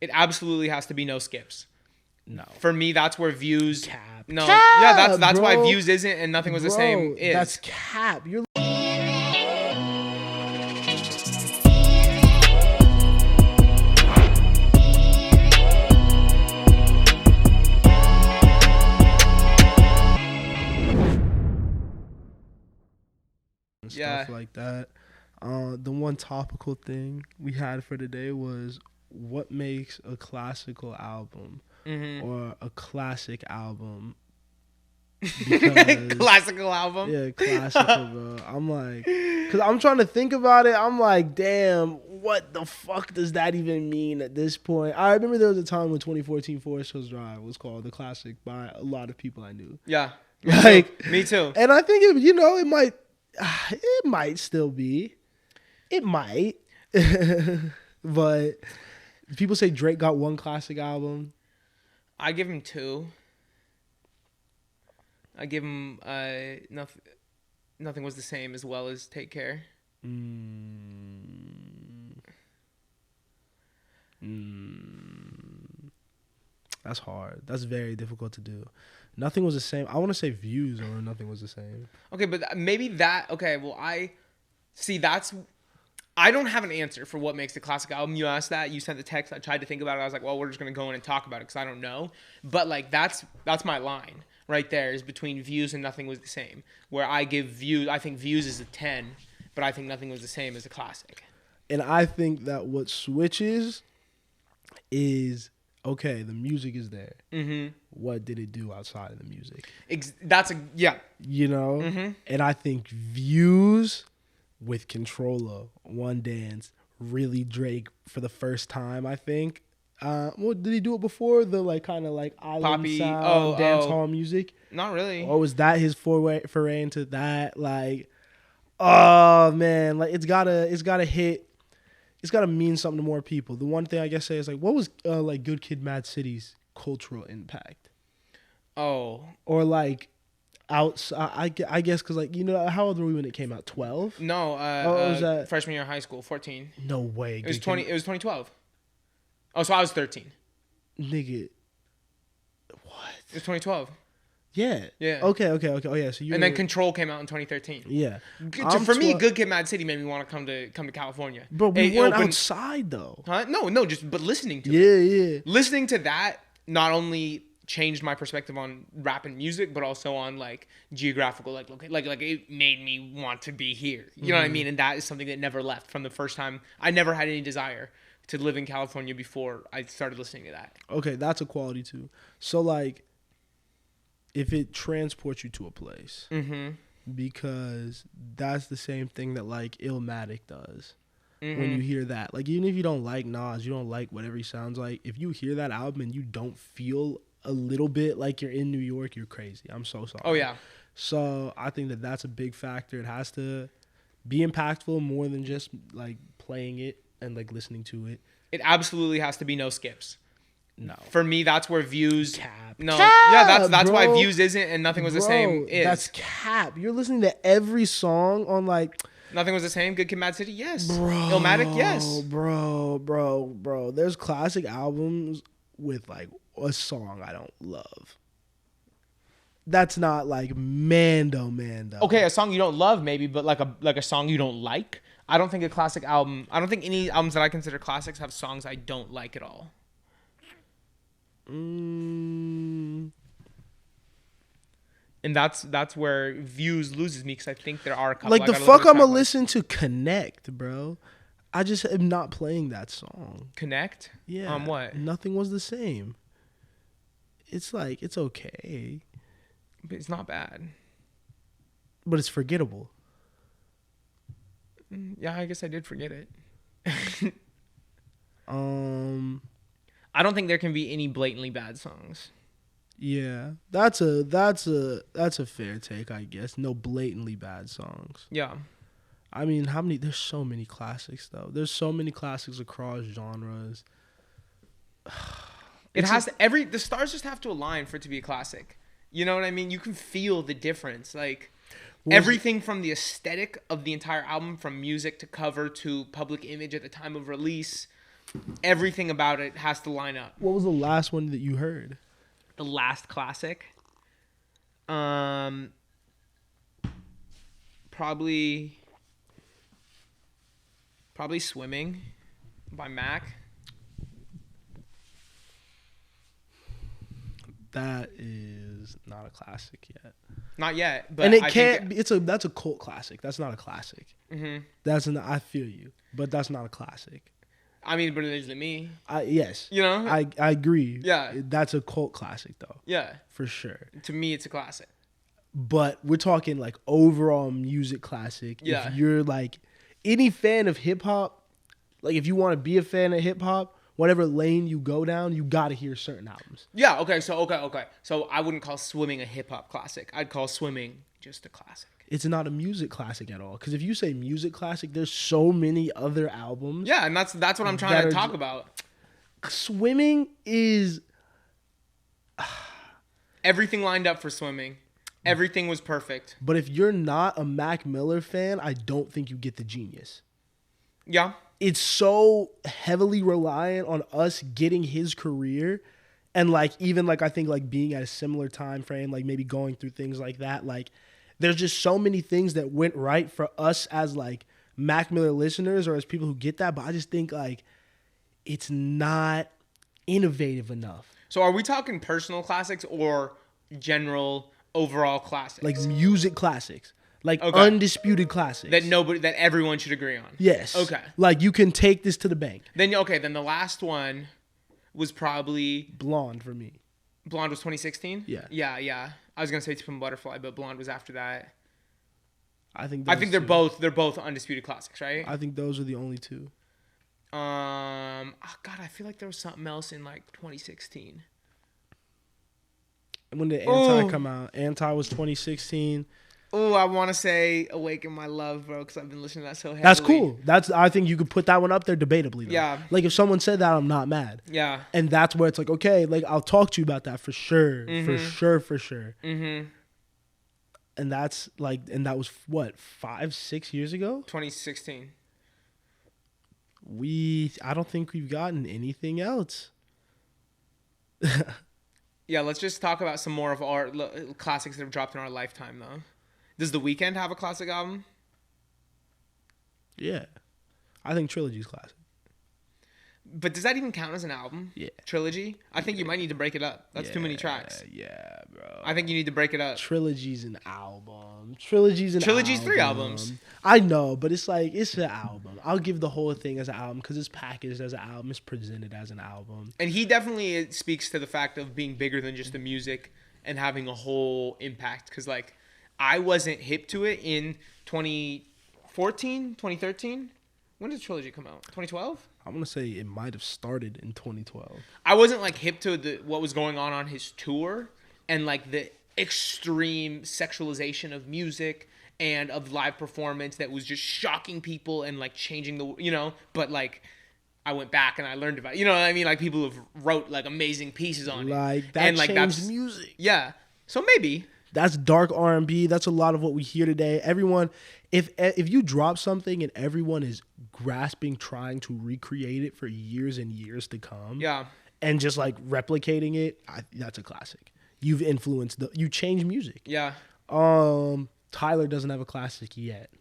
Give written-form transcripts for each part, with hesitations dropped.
It absolutely has to be no skips. No. For me, that's where Views. Cap. No. Cap, Yeah, that's bro. why Views isn't and Nothing Was the Same is. That's cap. You're stuff like that. The one topical thing we had for today was what makes a classical album or a classic album. Classical album. Yeah, classical, bro. I'm like, because I'm trying to think about it. I'm like, damn, what the fuck does that even mean at this point? I remember there was a time when 2014 Forest Hills Drive was called the classic by a lot of people I knew. Yeah. Me too. And I think it might still be. It might. But people say Drake got one classic album. I give him two. I give him Nothing Was the Same as well as Take Care. That's hard. That's very difficult to do. Nothing Was the Same. I want to say Views or Nothing Was the Same. Okay, but maybe that. Okay, well, I don't have an answer for what makes a classic album. You asked that. You sent the text. I tried to think about it. I was like, well, we're just gonna go in and talk about it because I don't know. But like that's my line right there is between Views and Nothing Was the Same. Where I give Views. I think Views is a 10, but I think Nothing Was the Same is a classic. And I think that what switches is okay. The music is there. What did it do outside of the music? You know. And I think Views with Controller, One Dance, really Drake for the first time. I think. Well, did he do it before the like kind of like island Poppy, sound dance hall music? Not really. Or was that his foray into that? Like, oh man, like it's gotta hit. It's gotta mean something to more people. The one thing I guess say is like, what was like Good Kid, Mad City's cultural impact? Oh, or like outside. I guess because like how old were we when it came out? 12? No, was that freshman year of high school? 14. No way. It was 20. It was 2012. Oh, so I was 13. Nigga, what? It was 2012. Yeah. Yeah. Okay. Oh yeah. So and then Control came out in 2013. Yeah. For me, Good Kid, Mad City made me want to come to California. But we weren't outside though. Huh? No. But listening to it. Yeah. Listening to that not only changed my perspective on rap and music, but also on like geographical, like it made me want to be here. You know what I mean? And that is something that never left from the first time. I never had any desire to live in California before I started listening to that. Okay, that's a quality too. So like, if it transports you to a place, because that's the same thing that like Illmatic does. When you hear that, like even if you don't like Nas, you don't like whatever he sounds like. If you hear that album and you don't feel a little bit like you're in New York, you're crazy. I'm so sorry. Oh yeah. So I think that that's a big factor. It has to be impactful more than just like playing it and like listening to it. It absolutely has to be no skips. No. For me, that's where Views. Cap. No. Cap, yeah, that's bro. why Views isn't and Nothing Was the Same is. That's cap. You're listening to every song on like. Nothing Was the Same. Good Kid, Mad City. Yes. Bro. Illmatic. Yes. Bro. There's classic albums with like a song I don't love. That's not like Mando. Okay, a song you don't love maybe, but like a song you don't like. I don't think a classic album. I don't think any albums that I consider classics have songs I don't like at all. And that's where Views loses me because I think there are a couple. Like the fuck I'm gonna listen to Connect, bro. I just am not playing that song. Connect? Yeah. What? Nothing Was the Same. It's like it's okay, but it's not bad. But it's forgettable. Yeah, I guess I did forget it. I don't think there can be any blatantly bad songs. Yeah, that's a fair take, I guess. No blatantly bad songs. Yeah. I mean, there's so many classics though. There's so many classics across genres. The stars just have to align for it to be a classic. You know what I mean? You can feel the difference. Like everything from the aesthetic of the entire album, from music to cover to public image at the time of release, everything about it has to line up. What was the last one that you heard? The last classic, probably Swimming by Mac. That is not a classic yet. Not yet, but and it I can't think be. That's a cult classic. That's not a classic. That's an. I feel you, but that's not a classic. I mean, but it is to me. Yes. You know? I agree. Yeah. That's a cult classic though. Yeah. For sure. To me, it's a classic. But we're talking like overall music classic. Yeah. If you're like any fan of hip hop, like if you want to be a fan of hip hop, whatever lane you go down, you got to hear certain albums. Yeah. Okay. So I wouldn't call Swimming a hip hop classic. I'd call Swimming just a classic. It's not a music classic at all. Because if you say music classic, there's so many other albums. Yeah, and that's what I'm trying to talk about. Swimming is everything lined up for Swimming. Everything was perfect. But if you're not a Mac Miller fan, I don't think you get the genius. Yeah. It's so heavily reliant on us getting his career, and like even like I think like being at a similar time frame, like maybe going through things like that, like there's just so many things that went right for us as like Mac Miller listeners or as people who get that, but I just think like it's not innovative enough. So are we talking personal classics or general overall classics? Like music classics. Like undisputed classics. That everyone should agree on. Yes. Okay. Like you can take this to the bank. Then the last one was probably Blonde for me. Blonde was 2016? Yeah. Yeah. I was gonna say Pimp Butterfly, but Blonde was after that. I think they're both undisputed classics, right? I think those are the only two. Oh God, I feel like there was something else in like 2016. When did Anti come out? Anti was 2016. Oh, I want to say Awaken My Love, bro, because I've been listening to that so heavily. That's cool. I think you could put that one up there debatably, though. Yeah. Like, if someone said that, I'm not mad. Yeah. And that's where it's like, okay, like, I'll talk to you about that for sure. Mm-hmm. For sure. Mm-hmm. And that's, like, and that was, what, 5-6 years ago? 2016. I don't think we've gotten anything else. Yeah, let's just talk about some more of our classics that have dropped in our lifetime, though. Does The Weeknd have a classic album? Yeah. I think Trilogy's classic. But does that even count as an album? Yeah. Trilogy? I think you might need to break it up. That's too many tracks. Yeah, bro. I think you need to break it up. Trilogy's an album. Trilogy's 3 albums. I know, but it's like, it's an album. I'll give the whole thing as an album because it's packaged as an album. It's presented as an album. And he definitely speaks to the fact of being bigger than just the music and having a whole impact. Because, like, I wasn't hip to it in 2014, 2013. When did Trilogy come out? 2012? I'm going to say it might have started in 2012. I wasn't, like, hip to what was going on his tour and, like, the extreme sexualization of music and of live performance that was just shocking people and, like, changing the, but, like, I went back and I learned about it. You know what I mean? Like, people have wrote, like, amazing pieces on it. Like, that and, like, changed music. Yeah. So maybe. That's dark R&B. That's a lot of what we hear today. Everyone, if you drop something and everyone is grasping, trying to recreate it for years and years to come, yeah, and just like replicating it, that's a classic. You've influenced you change music. Yeah. Tyler doesn't have a classic yet.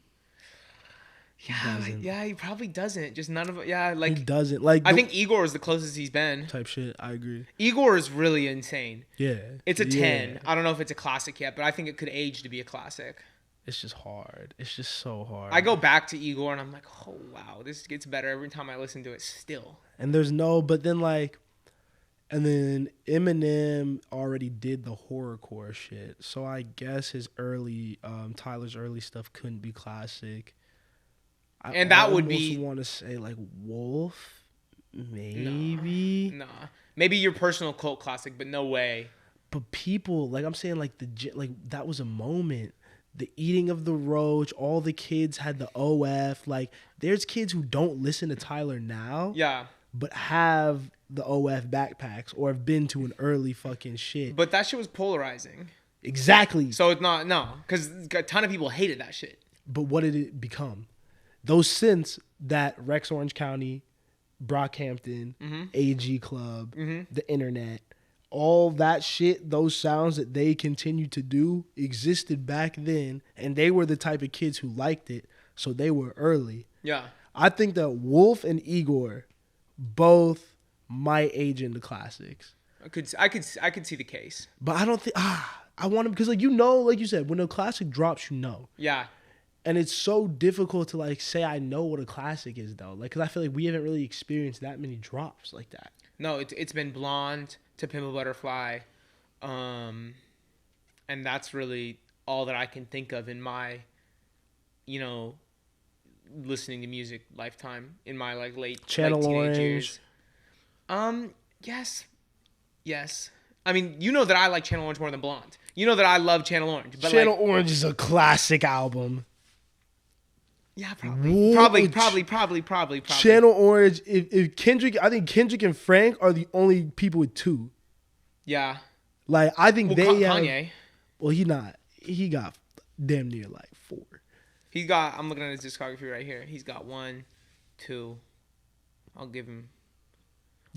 He probably doesn't. Just none of it. Yeah, like he doesn't. Like I think Igor is the closest he's been. Type shit. I agree. Igor is really insane. Yeah, it's a 10. I don't know if it's a classic yet, but I think it could age to be a classic. It's just hard. It's just so hard. I go back to Igor and I'm like, oh wow, this gets better every time I listen to it. Still. And then Eminem already did the horrorcore shit, so I guess his Tyler's early stuff couldn't be classic. And that would be. I want to say like Wolf, maybe. Nah, maybe your personal cult classic, but no way. But people, like I'm saying, like that was a moment. The eating of the roach, all the kids had the OF. Like there's kids who don't listen to Tyler now. Yeah. But have the OF backpacks or have been to an early fucking shit. But that shit was polarizing. Exactly. So it's not because a ton of people hated that shit. But what did it become? Those synths that Rex Orange County Brockhampton, Mm-hmm. AG Club, Mm-hmm. the internet, all that shit, those sounds that they continue to do existed back then, and they were the type of kids who liked it, so they were early. Yeah. I think that Wolf and Igor both might age into classics. I could see the case. But I don't think I want to, because like like you said, when a classic drops, Yeah. And it's so difficult to like say I know what a classic is though. Like, cuz I feel like we haven't really experienced that many drops like that. No, it's been Blonde to Pimp a Butterfly. And that's really all that I can think of in my listening to music lifetime in my like late Channel teenage Orange. Years. Yes. I mean, you know that I like Channel Orange more than Blonde. You know that I love Channel Orange. But Channel Orange is a classic album. Yeah, probably. Channel Orange, if Kendrick, I think Kendrick and Frank are the only people with 2. Yeah. Like, I think Kanye. Well, he got damn near like 4. I'm looking at his discography right here. He's got 1, 2. I'll give him.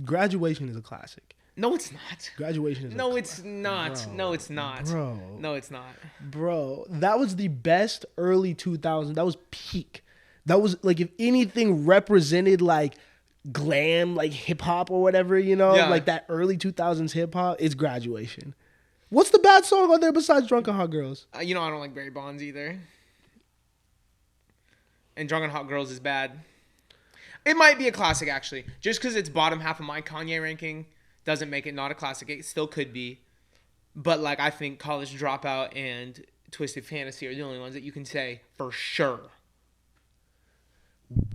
Graduation is a classic. No, it's not. Graduation is No, it's not. Bro, No, it's not. Bro. No, it's not. Bro, that was the best early 2000s. That was peak. That was like, if anything represented like glam, like hip hop or whatever, Yeah. like that early 2000s hip hop, it's Graduation. What's the bad song on there besides Drunken Hot Girls? I don't like Barry Bonds either. And Drunken Hot Girls is bad. It might be a classic, actually. Just because it's bottom half of my Kanye ranking doesn't make it not a classic. It still could be. But, like, I think College Dropout and Twisted Fantasy are the only ones that you can say for sure.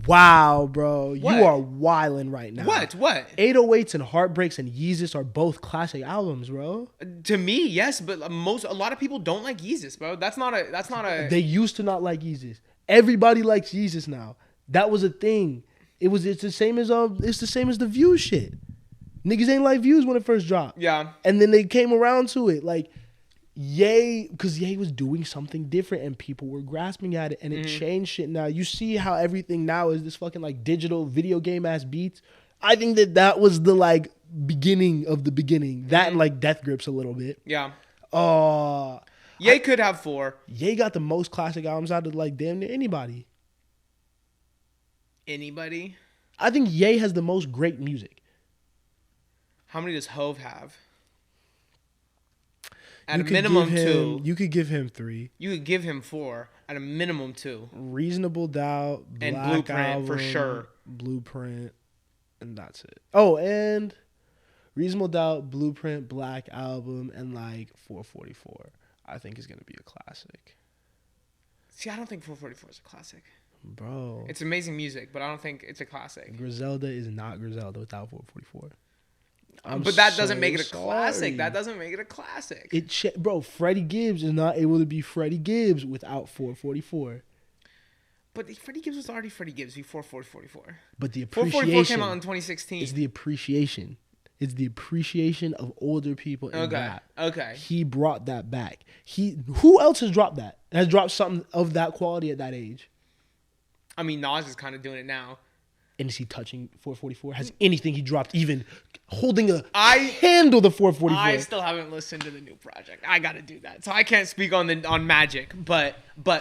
Wow, bro. What? You are wilding right now. What? 808s and Heartbreaks and Yeezus are both classic albums, bro. To me, yes, but a lot of people don't like Yeezus, bro. That's not a. They used to not like Yeezus. Everybody likes Yeezus now. That was a thing. It's the same as the Views shit. Niggas ain't like Views when it first dropped. Yeah. And then they came around to it. Like, Ye, because Ye was doing something different and people were grasping at it, and it changed shit now. You see how everything now is this fucking like digital video game ass beats. I think that was the like beginning of the beginning. That and like Death Grips a little bit. Yeah. Ye could have 4. Ye got the most classic albums out of like damn near anybody. Anybody? I think Ye has the most great music. How many does Hove have? At a minimum 2. You could give him 3. You could give him 4. At a minimum 2. Reasonable Doubt, Black And Blueprint Album, for sure. Blueprint, and that's it. Oh, and Reasonable Doubt, Blueprint, Black Album, and like 444. I think is gonna be a classic. See, I don't think 444 is a classic. Bro. It's amazing music, but I don't think it's a classic. Griselda is not Griselda without 444. But that doesn't make it a classic. That doesn't make it a classic. Bro, Freddie Gibbs is not able to be Freddie Gibbs without 444. But Freddie Gibbs was already Freddie Gibbs before 444. But the appreciation. 444 came out in 2016. It's the appreciation. It's the appreciation of older people in rap. Okay. He brought that back. Who else has dropped that? Has dropped something of that quality at that age? I mean, Nas is kind of doing it now. And is he touching 444? Has anything he dropped even holding a handle the 444? I still haven't listened to the new project. I got to do that. So I can't speak on Magic, but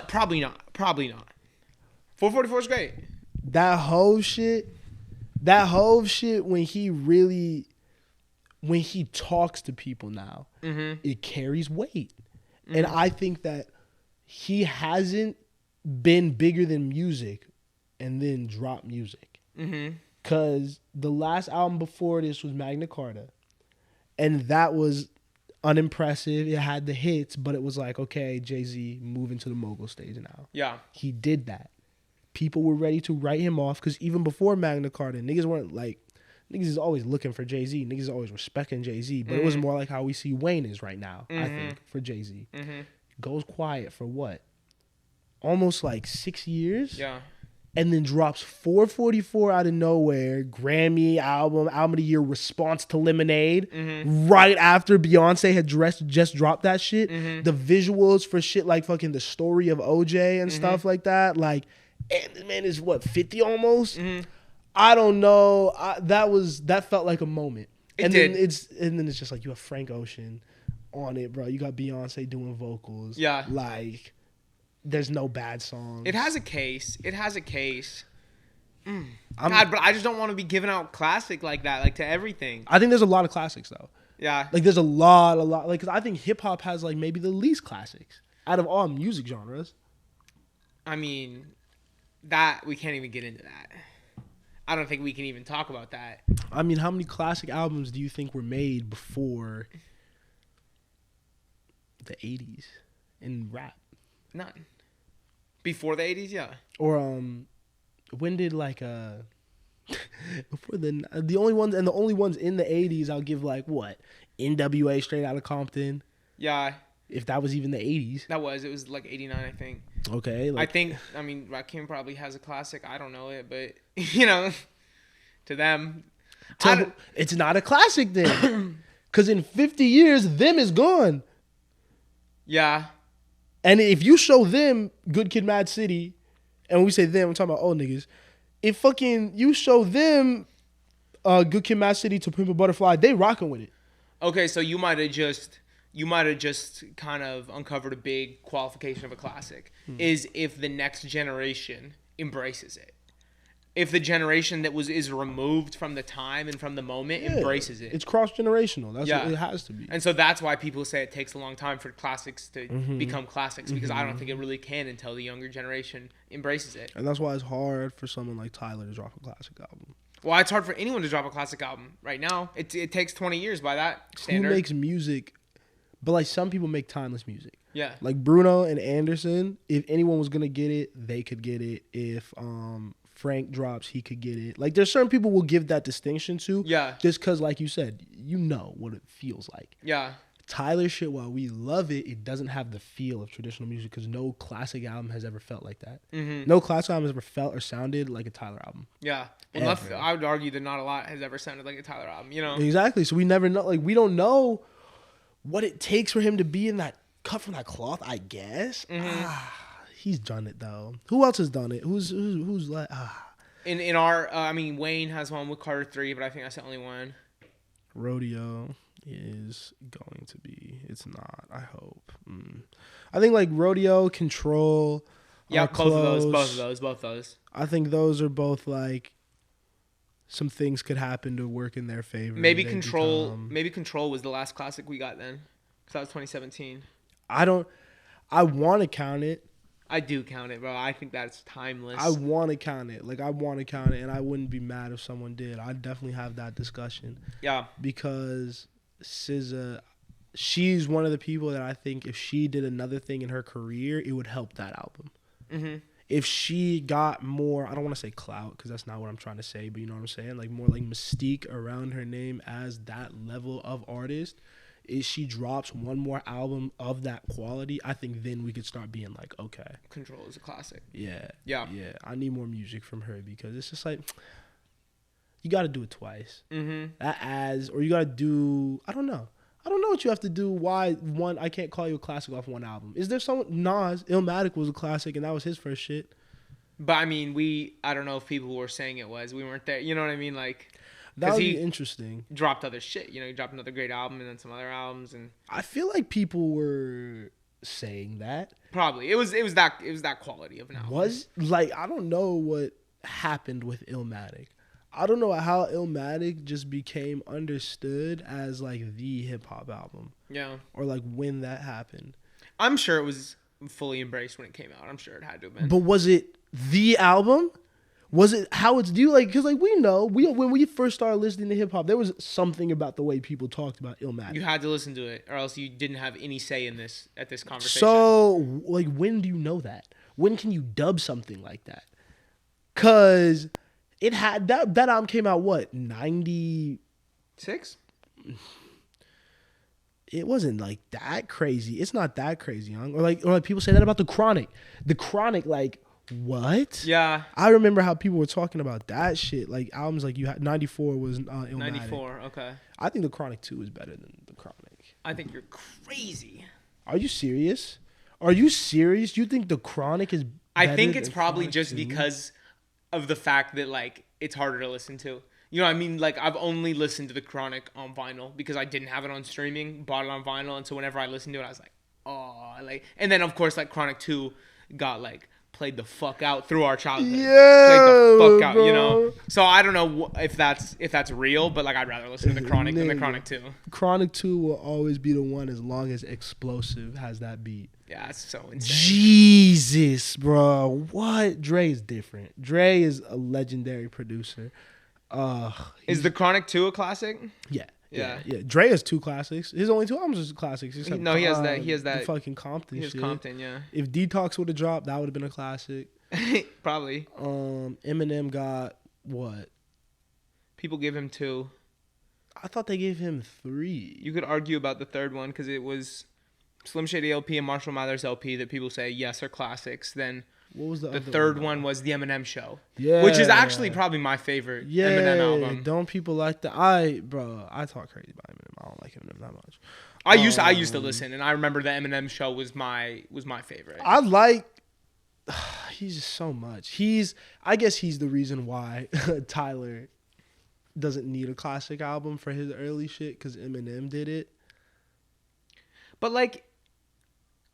probably not. Probably not. 444 is great. That Hove shit when he talks to people now, it carries weight. And I think that he hasn't been bigger than music and then dropped music. Because the last album before this was Magna Carta. And that was unimpressive. It had the hits, but it was like, okay, Jay-Z moving to the mogul stage now. Yeah. He did that. People were ready to write him off because even before Magna Carta, niggas is always looking for Jay-Z. Niggas is always respecting Jay-Z. But it was more like how we see Wayne is right now, I think, for Jay-Z. Goes quiet for what? Almost like 6 years? Yeah. And then drops 444 out of nowhere, Grammy album of the year, response to Lemonade, right after Beyonce had just dropped that shit. The visuals for shit like fucking The Story of OJ and stuff like that. Like, and the man is what, 50 almost? I don't know. That felt like a moment. It and did. Then it's just like you have Frank Ocean on it, bro. You got Beyonce doing vocals. Yeah. Like, there's no bad songs. It has a case. God, but I just don't want to be giving out classic like that, like to everything. I think there's a lot of classics though. Yeah. Like there's a lot. Like, cause I think hip hop has like maybe the least classics out of all music genres. I mean, that we can't even get into that. I don't think we can even talk about that. I mean, how many classic albums do you think were made before the 80s in rap? None. Before the 80s, yeah. Or when did like before the only ones in the 80s I'll give like what? NWA Straight Outta Compton. Yeah. If that was even the 80s. It was like 89, I think. Okay. Like, I mean, Rakim probably has a classic. I don't know it, but, you know, to them. It's not a classic then. Because in 50 years, them is gone. Yeah. And if you show them Good Kid Mad City, and when we say them, I'm talking about old niggas. If fucking you show them Good Kid Mad City to Pimp a Butterfly, they rocking with it. Okay, so you might have just kind of uncovered a big qualification of a classic is if the next generation embraces it. If the generation that is removed from the time and from the moment embraces it. It's cross-generational. That's what it has to be. And so that's why people say it takes a long time for classics to become classics, because I don't think it really can until the younger generation embraces it. And that's why it's hard for someone like Tyler to drop a classic album. Well, it's hard for anyone to drop a classic album right now. It takes 20 years by that standard. Who makes music? But like some people make timeless music. Yeah. Like Bruno and Anderson, if anyone was going to get it, they could get it. If Frank drops, he could get it. Like there's certain people will give that distinction to. Yeah. Just because, like you said, you know what it feels like. Yeah. Tyler shit, while we love it, it doesn't have the feel of traditional music because no classic album has ever felt like that. Mm-hmm. No classic album has ever felt or sounded like a Tyler album. Yeah. Well, I would argue that not a lot has ever sounded like a Tyler album, you know? Exactly. So we never know. Like, we don't know what it takes for him to be in that cut from that cloth, I guess. He's done it, though. Who else has done it? Who's like, In our, I mean, Wayne has one with Carter 3, but I think that's the only one. Rodeo is going to be. It's not. I hope. I think like Rodeo, Control. Yeah, both of those. I think those are both like some things could happen to work in their favor. Maybe Control was the last classic we got then, because that was 2017. I want to count it. I do count it, bro. I think that's timeless. I want to count it. Like, I want to count it, and I wouldn't be mad if someone did. I'd definitely have that discussion. Yeah. Because SZA, she's one of the people that I think if she did another thing in her career, it would help that album. Mm-hmm. If she got more, I don't want to say clout, because that's not what I'm trying to say, but you know what I'm saying? Like, more like mystique around her name as that level of artist. If she drops one more album of that quality, I think then we could start being like, okay. Control is a classic. Yeah. Yeah. Yeah. I need more music from her because it's just like, you got to do it twice. Mm-hmm. Or you got to do, I don't know what you have to do. Why one, I can't call you a classic off one album. Is there someone, Nas, Illmatic was a classic and that was his first shit. But I mean, I don't know if people were saying it was. We weren't there. You know what I mean? Like, that would be interesting. Dropped other shit. You know, he dropped another great album and then some other albums, and I feel like people were saying that. Probably it was that quality of an album. Was like, I don't know what happened with Illmatic. I don't know how Illmatic just became understood as like the hip hop album. Yeah. Or like when that happened. I'm sure it was fully embraced when it came out. I'm sure it had to have been. But was it the album? Was it how it's due? Like, because like we know, when we first started listening to hip hop, there was something about the way people talked about Illmatic. You had to listen to it, or else you didn't have any say in this conversation. So, like, when do you know that? When can you dub something like that? Cause it had that album came out what 96? It wasn't like that crazy. It's not that crazy, young. Or like people say that about the Chronic. The Chronic, like. What? Yeah. I remember how people were talking about that shit. Like albums like you had 94 was Illmatic. 94, okay. I think the Chronic 2 is better than the Chronic. I think you're crazy. Are you serious? You think the Chronic is better I think it's than probably Chronic just 2? because of the fact that like it's harder to listen to. You know what I mean? Like, I've only listened to The Chronic on vinyl because I didn't have it on streaming, bought it on vinyl, and so whenever I listened to it, I was like, oh, like, and then of course, like, Chronic 2 got, like, played the fuck out through our childhood. Yeah, played the fuck out, bro. you know? So I don't know if that's real, but, like, I'd rather listen to The Chronic than The Chronic 2. Chronic 2 will always be the one as long as Explosive has that beat. Yeah, it's so insane. Jesus, bro. What? Dre is different. Dre is a legendary producer. Is The Chronic 2 a classic? Yeah. Yeah. Dre has 2 classics. His only 2 albums are classics. He has that. The fucking Compton He has shit. Compton, yeah. If Detox would have dropped, that would have been a classic. Probably. Eminem got what? People give him 2. I thought they gave him 3. You could argue about the third one because it was Slim Shady LP and Marshall Mathers LP that people say, yes, are classics. Then what was the third one was the Eminem Show. Yeah. Which is actually probably my favorite Eminem album. Don't people like that? I talk crazy about Eminem. I don't like Eminem that much. I used to listen, and I remember the Eminem Show was my favorite. I like. He's just so much. I guess he's the reason why Tyler doesn't need a classic album for his early shit because Eminem did it. But like,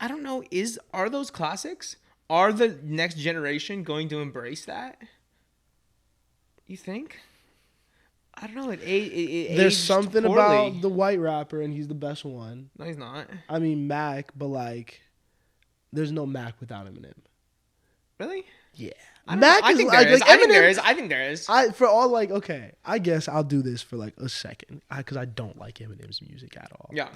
I don't know. Are those classics? Are the next generation going to embrace that? You think? I don't know. There's something poorly about the white rapper, and he's the best one. No, he's not. I mean, Mac, but like, there's no Mac without Eminem. Really? Yeah. I think there is. I think there is. Okay, I guess I'll do this for like a second because I don't like Eminem's music at all. Yeah.